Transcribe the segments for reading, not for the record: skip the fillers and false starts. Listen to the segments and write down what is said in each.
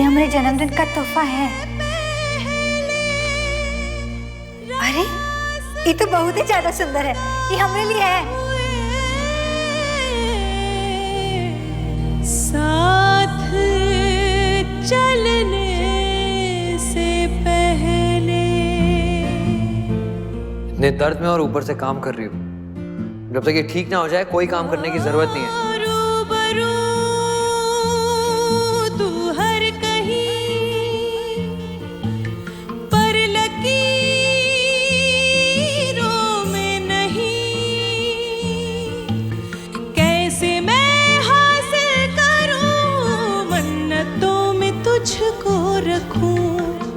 हमारे जन्मदिन का तोहफा है। अरे ये तो बहुत ही ज्यादा सुंदर है, ये हमारे लिए है। साथ चलने से पहले। इतने दर्द में और ऊपर से काम कर रही हूँ, जब तक ये ठीक ना हो जाए कोई काम करने की जरूरत नहीं है। तुझको रखूं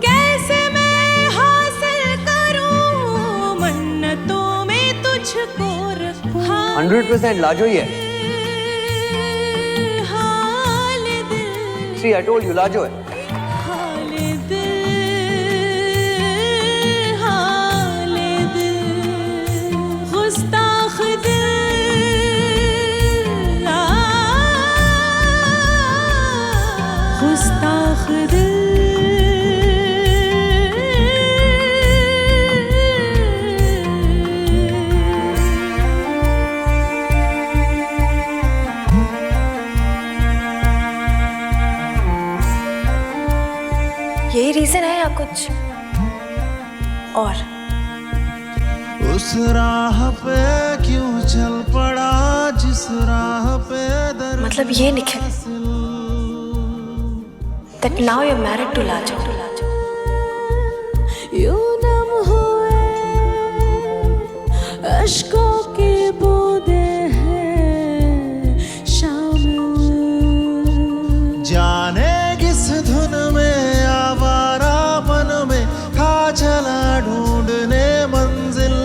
कैसे मैं हासिल करूं मन्नतों में तुझको रखूं। 100% लाजो ही है। हाल दिल See, I told you, Lajo है। हाल दिल गुस्ताख दिल गुस्ताख दिल। यही रीजन है या कुछ और? उस राह पे क्यों चल पड़ा जिस राह पे दर मतलब ये Nikhil that now you're married to Lajo. यूं नम हुए अश्कों के बूंदे हैं शामिल। जाने किस धुन में आवारापन में था चला ढूंढने मंजिल।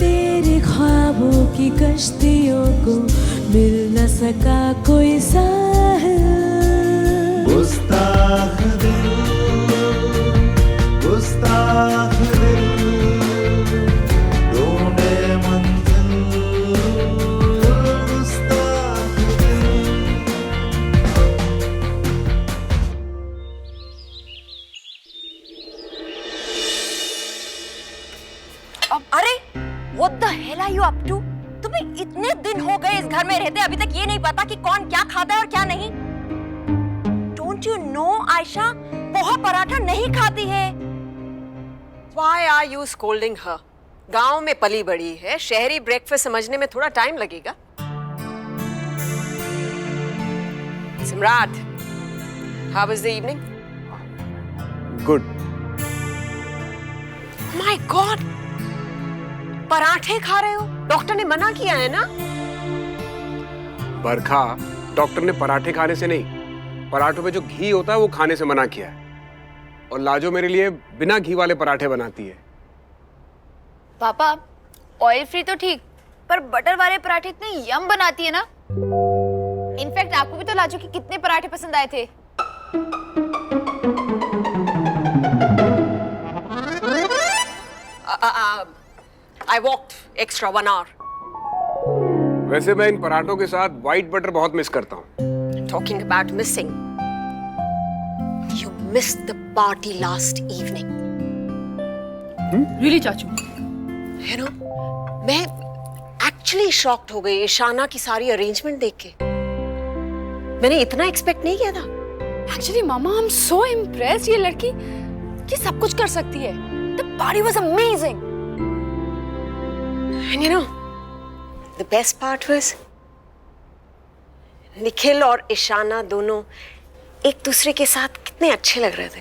तेरे ख्वाबों की कश्तियों को मिल न सका कोई साहिल। गुस्ताख दिल गुस्ताख दिल ढूंढे मंजिल। गुस्ताख दिल। अरे what the hell are you up to? तुम्हें इतने दिन हो गए इस घर में रहते, अभी तक ये नहीं पता कि कौन क्या खाता है और क्या नहीं। Don't you know Ayesha poha paratha नहीं खाती है। Why are you scolding her? गांव में पली बड़ी है, शहरी ब्रेकफास्ट समझने में थोड़ा टाइम लगेगा। सम्राट, how was the evening? Good. My God! पराठे खा रहे हो? डॉक्टर ने मना किया है ना? बरखा, डॉक्टर ने पराठे खाने से नहीं, पराठों में जो घी होता है वो खाने से मना किया है। और लाजो मेरे लिए बिना घी वाले पराठे बनाती है। पापा, ऑयल फ्री तो ठीक, पर बटर वाले पराठे इतने यम बनाती है ना। इनफैक्ट आपको भी तो लाजो के कितने पराठे पसंद आए थे। I walked extra 1 hour. वैसे मैं इन पराठों के साथ व्हाइट बटर बहुत मिस करता हूँ। Talking about missing. You missed the party last evening. Really, चाचू? You know, मैं actually shocked हो गई ईशाना की सारी arrangement देख के। मैंने इतना expect नहीं किया था। Actually, mama, I'm so impressed। ये लड़की ये सब कुछ कर सकती है। The party was amazing. And you know, the best part was Nikhil और ईशाना दोनों एक दूसरे के साथ कितने अच्छे लग रहे थे।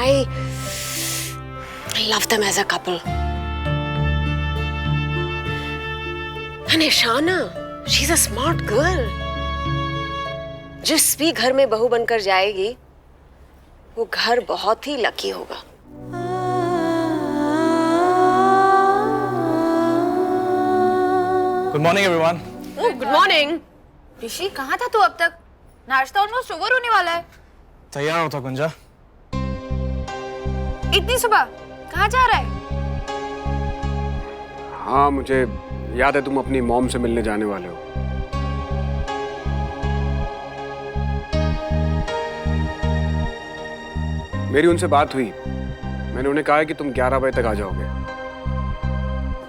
I love them as a couple. And Ishana, she's a smart girl. जिस भी घर में बहू बनकर जाएगी, वो घर बहुत ही लकी होगा। Good morning, everyone. Oh, good morning. ऋषि, कहाँ था तू अब तक? नाश्ता ऑलमोस्ट ओवर होने वाला है। तैयार हो था गुंजा? इतनी सुबह कहाँ जा रहा है? हाँ, मुझे याद है तुम अपनी मॉम से मिलने जाने वाले हो। मेरी उनसे बात हुई, मैंने उन्हें कहा है कि तुम 11 बजे तक आ जाओगे।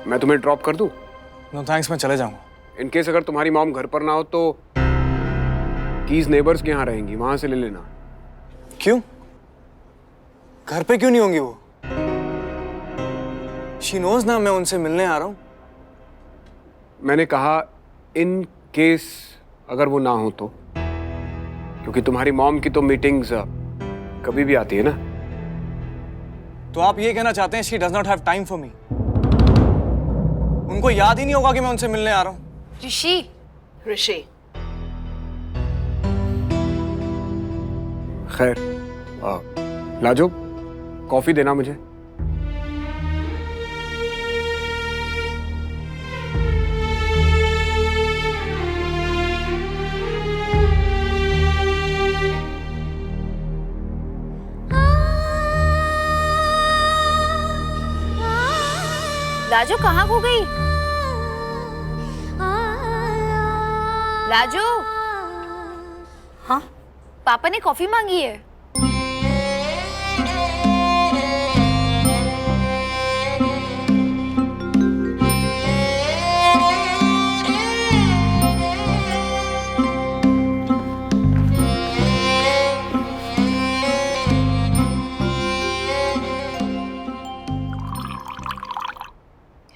मैं तुम्हें ड्रॉप कर दूं? नो थैंक्स, मैं चले जाऊंगा। इन केस अगर तुम्हारी मॉम घर पर ना हो तो कीज नेबर्स के यहाँ रहेंगी, वहां से ले लेना। क्यों? घर पे क्यों नहीं होंगी वो? शी नोज ना मैं उनसे मिलने आ रहा हूँ। मैंने कहा इन केस अगर वो ना हो तो, क्योंकि तुम्हारी मॉम की तो मीटिंग्स कभी भी आती है ना। तो आप ये कहना चाहते हैं she does not have time for me? उनको याद ही नहीं होगा कि मैं उनसे मिलने आ रहा हूँ। ऋषि खैर, लाजो कॉफी देना मुझे। लाजो कहाँ खो गई? लाजो, हाँ पापा ने कॉफी मांगी है।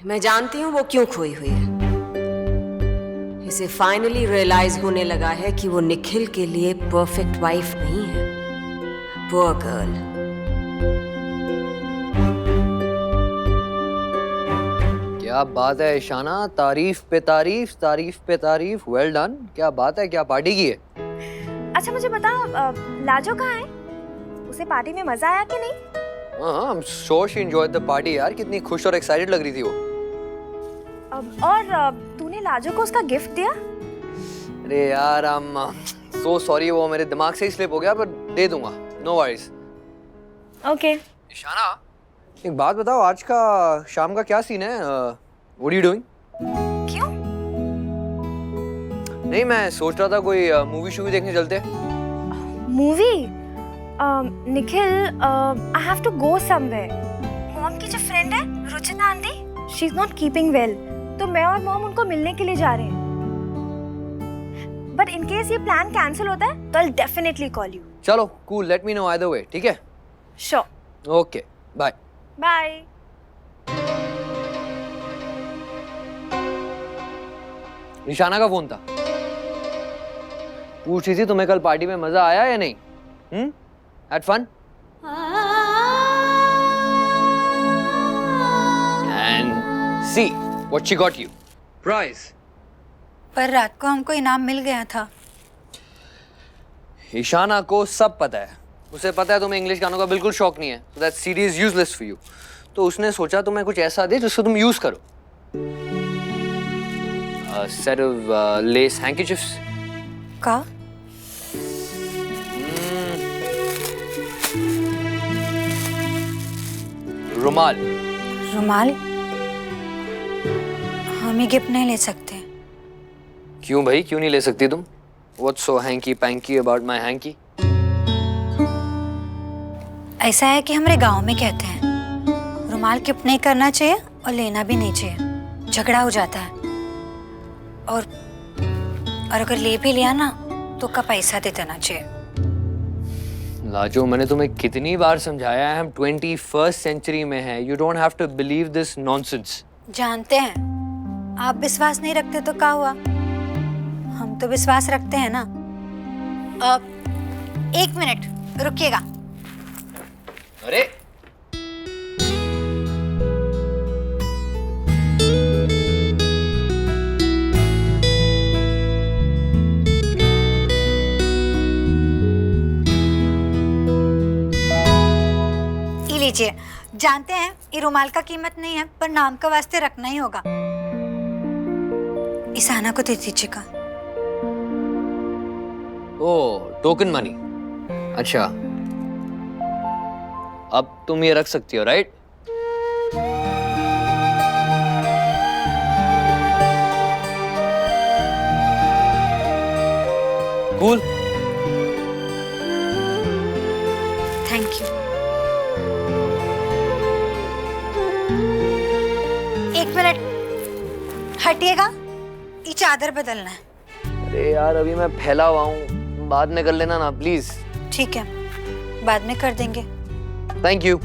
मैं जानती हूँ वो क्यों खोई हुई है। इसे फाइनली रियलाइज होने लगा है कि वो निखिल के लिए परफेक्ट वाइफ नहीं है। Poor girl. क्या बात है ईशाना, तारीफ पे तारीफ, तारीफ पे तारीफ। Well done. क्या बात है, क्या पार्टी की है? अच्छा मुझे बता, लाजो कहाँ है? उसे पार्टी में मजा आया कि नहीं? हाँ, I am sure she enjoyed the party यार। कितनी खुश और एक्साइटेड लग रही थी वो। और तूने लाजो को उसका गिफ्ट दिया? अरे यार आई एम सो सॉरी, वो मेरे दिमाग से ही स्लिप हो गया, पर दे दूंगा, नो वरीज। ओके। ईशाना, एक बात बताओ, आज का शाम का क्या सीन है? What are you doing? क्यों? नहीं, मैं सोच रहा था कोई मूवी शूवी देखने चलते। Movie? Nikhil, I have to go somewhere. Mom की जो फ्रेंड है Ruchita aunty, she is not keeping well, तो मैं और मॉम उनको मिलने के लिए जा रहे हैं। बट इन केस ये प्लान कैंसिल होता है तो I will definitely call you. चलो cool, let me know either way, ठीक है? Sure. Okay, bye. Bye. Ishana का फोन था, पूछ रही थी तुम्हें कल पार्टी में मजा आया या नहीं। Had fun? And see what she got you. Prize. पर रात को हमको इनाम मिल गया था। ईशाना को सब पता है, उसे पता है तुम्हें इंग्लिश गानों का बिल्कुल शौक नहीं है, so that CD is useless for you. तो उसने सोचा तुम्हें कुछ ऐसा दे जिसको तुम यूज करो। A set of lace handkerchiefs. का? रुमाल। रुमाल? हम ये गिफ्ट नहीं ले सकते। क्यों भाई, क्यों नहीं ले सकती तुम? What's so hanky panky about my hanky? ऐसा है कि हमारे गांव में कहते हैं रुमाल गिफ्ट नहीं करना चाहिए और लेना भी नहीं चाहिए, झगड़ा हो जाता है। और अगर ले भी लिया ना तो उसका पैसा दे देना चाहिए। लाजो, मैंने तुम्हें कितनी बार समझाया है, हम 21st सेंचुरी में हैं। You don't have to believe this nonsense. जानते हैं, आप विश्वास नहीं रखते तो क्या हुआ, हम तो विश्वास रखते हैं ना। एक मिनट रुकिएगा। अरे लीजिए, जानते हैं ये रुमाल का कीमत नहीं है, पर नाम का वास्ते रखना ही होगा। ईशाना को दे दीजिएगा। ओ, टोकन मनी। अच्छा, अब तुम ये रख सकती हो, राइट? कूल। Thank you. एक मिनट हटिएगा, ये चादर बदलना है। अरे यार अभी मैं फैला हुआ हूँ, बाद में कर लेना ना प्लीज। ठीक है, बाद में कर देंगे। Thank you.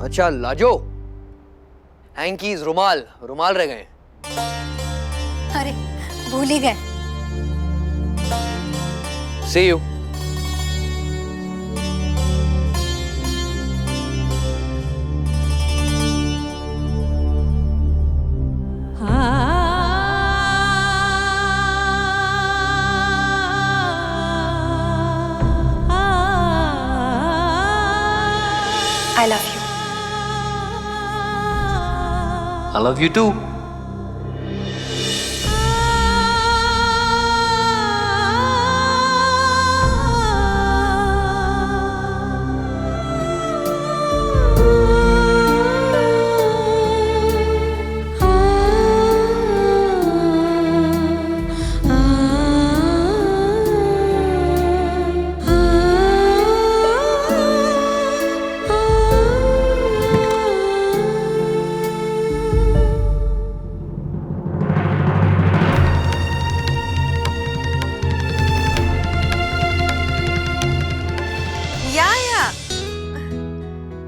अच्छा लाजो, हैंकीज, रुमाल रुमाल रह गए। अरे भूल ही गए। See you. I love you. I love you too.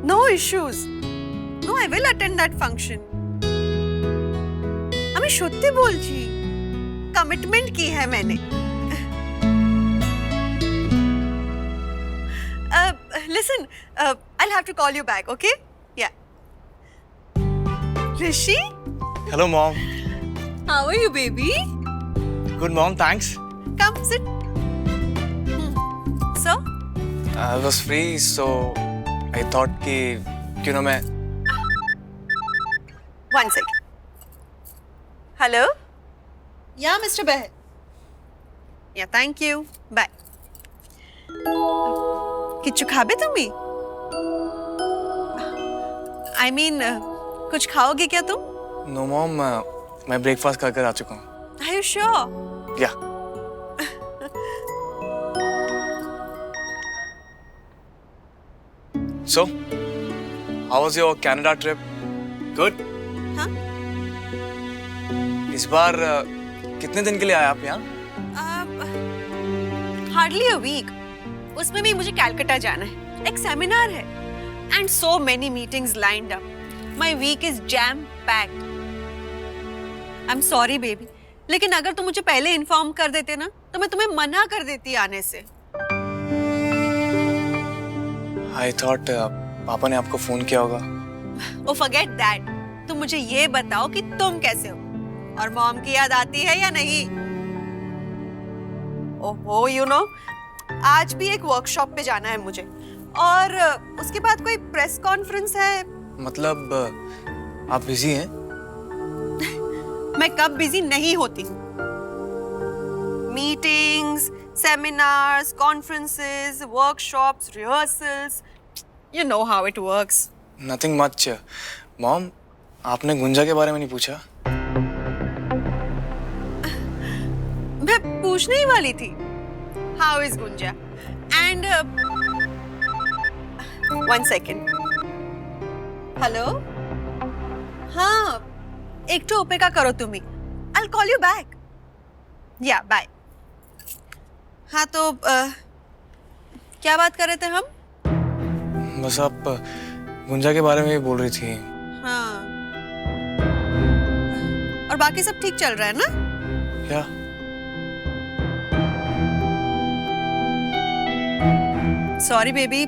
No issues. No, I will attend that function. আমি সত্যি বলছি, কমিটমেন্ট কি है मैंने. Listen, I'll have to call you back, okay? Yeah. Rishi? Hello, Mom. How are you, baby? Good, Mom. Thanks. Come sit. So? I was free, so I thought कि क्यों ना मैं. One second. Hello? Yeah, Mr. Behl. Yeah, thank you. Bye. Kichchu खाबे तुम्ही? I mean, कुछ खाओगे क्या तुम? No, Mom. मैं ब्रेकफास्ट कर आ चुका हूँ. Are you sure? Yeah. So, how was your Canada trip? Good? हाँ? इस बार कितने दिन के लिए आए आप यहाँ? Hardly a week. उसमें भी मुझे कलकत्ता जाना है. एक सेमिनार है. And so many meetings lined up. My week is jam packed. I'm sorry, baby. लेकिन अगर तुम मुझे पहले इन्फॉर्म कर देते ना, तो मैं तुम्हें मना कर देती आने से. I thought पापा ने आपको फोन किया होगा. Oh, forget that. तुम मुझे ये बताओ कि तुम कैसे हो और मॉम की याद आती है या नहीं. ओहो, you know, आज भी एक वर्कशॉप पे जाना है मुझे और उसके बाद कोई प्रेस कॉन्फ्रेंस है. मतलब आप बिजी हैं? मैं कब बिजी नहीं होती. Meetings, seminars, conferences, workshops, rehearsals. You know how it works. Nothing much. Mom, आपने गुंजा के बारे में नहीं पूछा? मैं पूछने ही वाली थी. How is Gunja? And one second. Hello? हाँ, एक तो ओपेका करो तुम्ही. I'll call you back. Yeah, bye. हाँ तो क्या बात कर रहे थे हम? बस आप गुंजा के बारे में ही बोल रही थी. हाँ. और बाकी सब ठीक चल रहा है ना? क्या? सॉरी बेबी,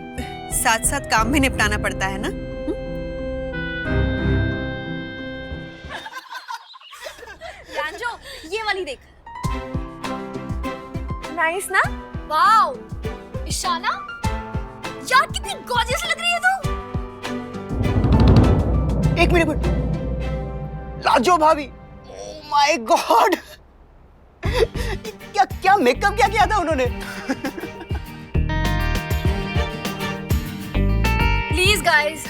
साथ साथ काम भी निपटाना पड़ता है ना. रांझो, ये वाली देख. नाइस ना? वाओ, ईशाना, यार कितनी गॉर्जियस लग रही है तू. एक मिनट. लाजो भाभी, ओह माय गॉड, क्या मेकअप क्या किया था उन्होंने. Please guys,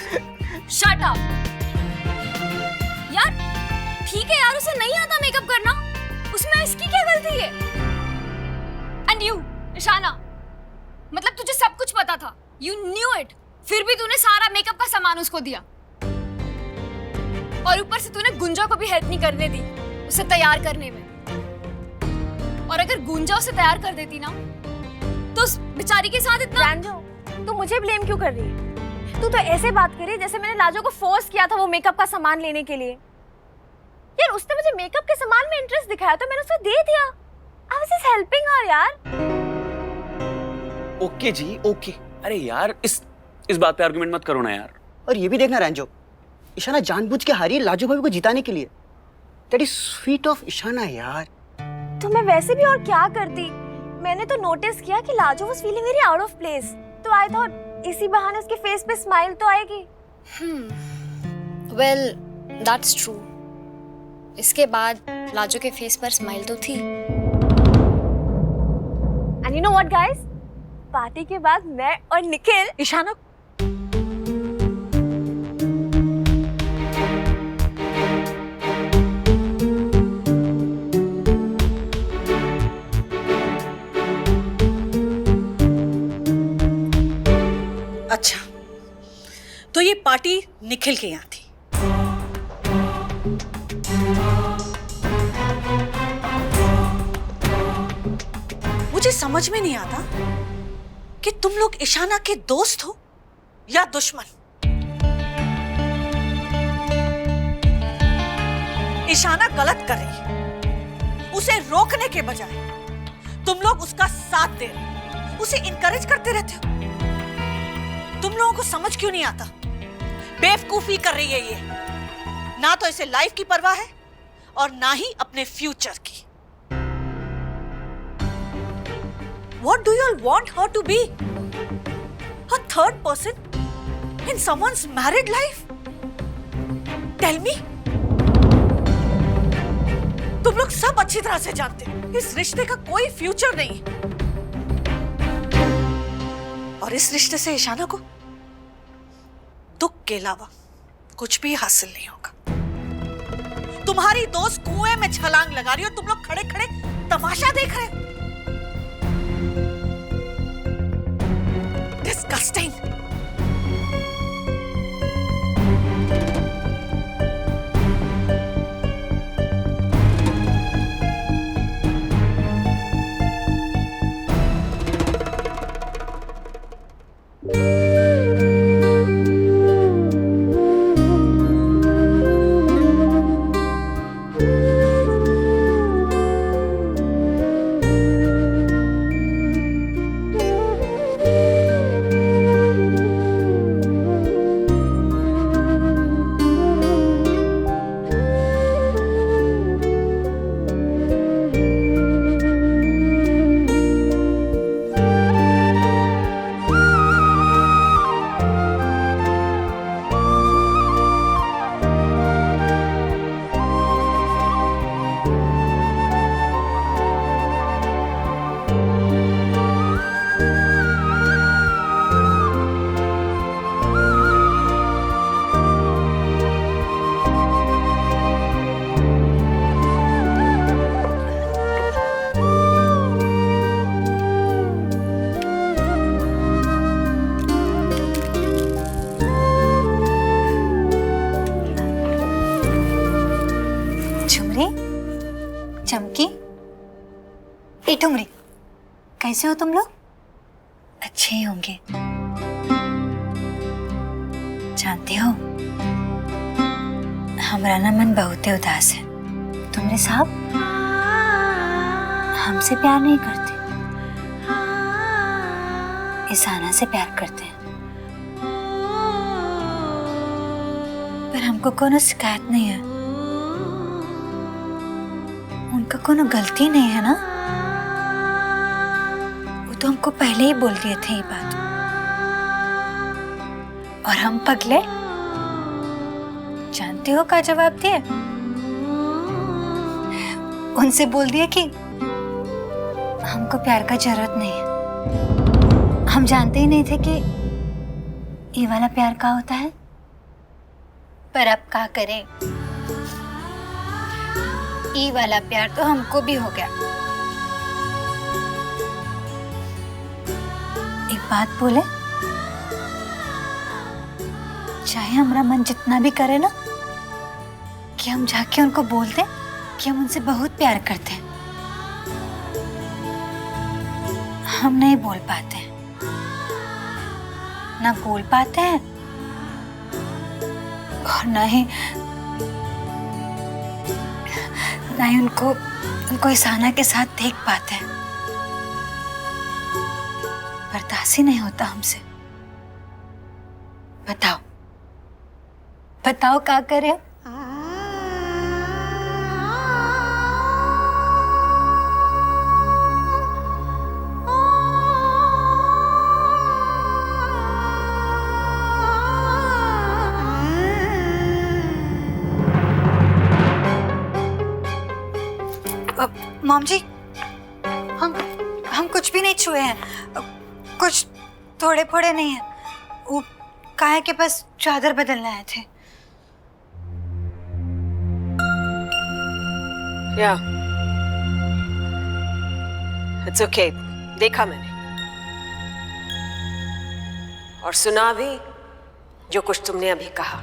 shut up. यार ठीक है यार, उसे नहीं आता मेकअप करना, उसमें इसकी क्या गलती है? एंड यू ईशाना, मतलब तुझे सब कुछ पता था, यू न्यू इट, फिर भी तूने सारा मेकअप का सामान उसको दिया और ऊपर से तूने गुंजा को भी हेल्प नहीं करने दी उसे तैयार करने में। और अगर गुंजा उसे तैयार कर देती ना तो उस बेचारी के साथ इतना। रैंजो, तू मुझे ब्लेम क्यों कर रही है? तू तो ऐसे बात कर रही है जैसे मैंने लाजो को फोर्स किया था वो मेकअप का सामान लेने के लिए। यार उसने मुझे मेकअप के सामान में इंटरेस्ट दिखाया तो मैंने उसे दे दिया। I was just helping her यार। ओके जी ओके। अरे यार इस बात पे आर्गुमेंट मत करो ना यार। और ये भी देखना रैंजो, ईशाना जानबूझ के हारी है लाजो भाभी को जिताने के लिए। That is sweet of Ishana यार। तो मैं वैसे भी और क्या करती, मैंने तो नोटिस किया कि Lajo was feeling very out of place, तो आई थॉट इसी बहाने उसके फेस पे स्माइल तो आएगी। वेल दैट्स ट्रू, इसके बाद लाजो के फेस पर स्माइल तो थी। And you know what guys, party के बाद मैं और निखिल ईशाना, अच्छा तो ये पार्टी निखिल के यहाँ थी। मुझे समझ में नहीं आता कि तुम लोग ईशाना के दोस्त हो या दुश्मन। ईशाना गलत कर रही है, उसे रोकने के बजाय तुम लोग उसका साथ दे रहे, उसे इनकरेज करते रहते हो। तुम लोगों को समझ क्यों नहीं आता? बेवकूफी कर रही है ये, ना तो इसे लाइफ की परवाह है और ना ही अपने फ्यूचर की। What do you all want her to be? A third person in someone's married life? Tell me. तुम लोग सब अच्छी तरह से जानते हो इस रिश्ते का कोई फ्यूचर नहीं है, और इस रिश्ते से ईशाना को दुख के अलावा कुछ भी हासिल नहीं होगा। तुम्हारी दोस्त कुएं में छलांग लगा रही हो, तुम लोग खड़े खड़े तमाशा देख रहे हो। Disgusting. चमकी, ए ठुमरी, कैसे हो तुम लोग? अच्छे ही होंगे। जानते हो हमारा ना मन बहुत ही उदास है। तुमरे साहब हमसे प्यार नहीं करते, ईशाना से प्यार करते हैं। पर हमको कोनो शिकायत नहीं है, उनका कोनो गलती नहीं है ना। वो तो हमको पहले ही बोल दिए थे ये बात, और हम पगले जानते हो क्या जवाब दिए? उनसे बोल दिया कि हमको प्यार का जरूरत नहीं है। हम जानते ही नहीं थे कि ये वाला प्यार क्या होता है। पर अब क्या करें, ये वाला प्यार तो हमको भी हो गया। एक बात बोले, चाहे हमारा मन जितना भी करे ना कि हम जाके उनको बोल दें कि हम उनसे बहुत प्यार करते हैं, हम नहीं बोल पाते हैं, ना बोल पाते हैं और ना ही उनको इसाना के साथ देख पाते हैं। बर्दाश्त ही नहीं होता हमसे। बताओ बताओ क्या करें? मॉम जी, हम कुछ भी नहीं छुए हैं, कुछ थोड़े फोड़े नहीं है। वो काया के पास चादर बदलने आए थे। या इट्स ओके, देखा मैंने और सुना भी जो कुछ तुमने अभी कहा।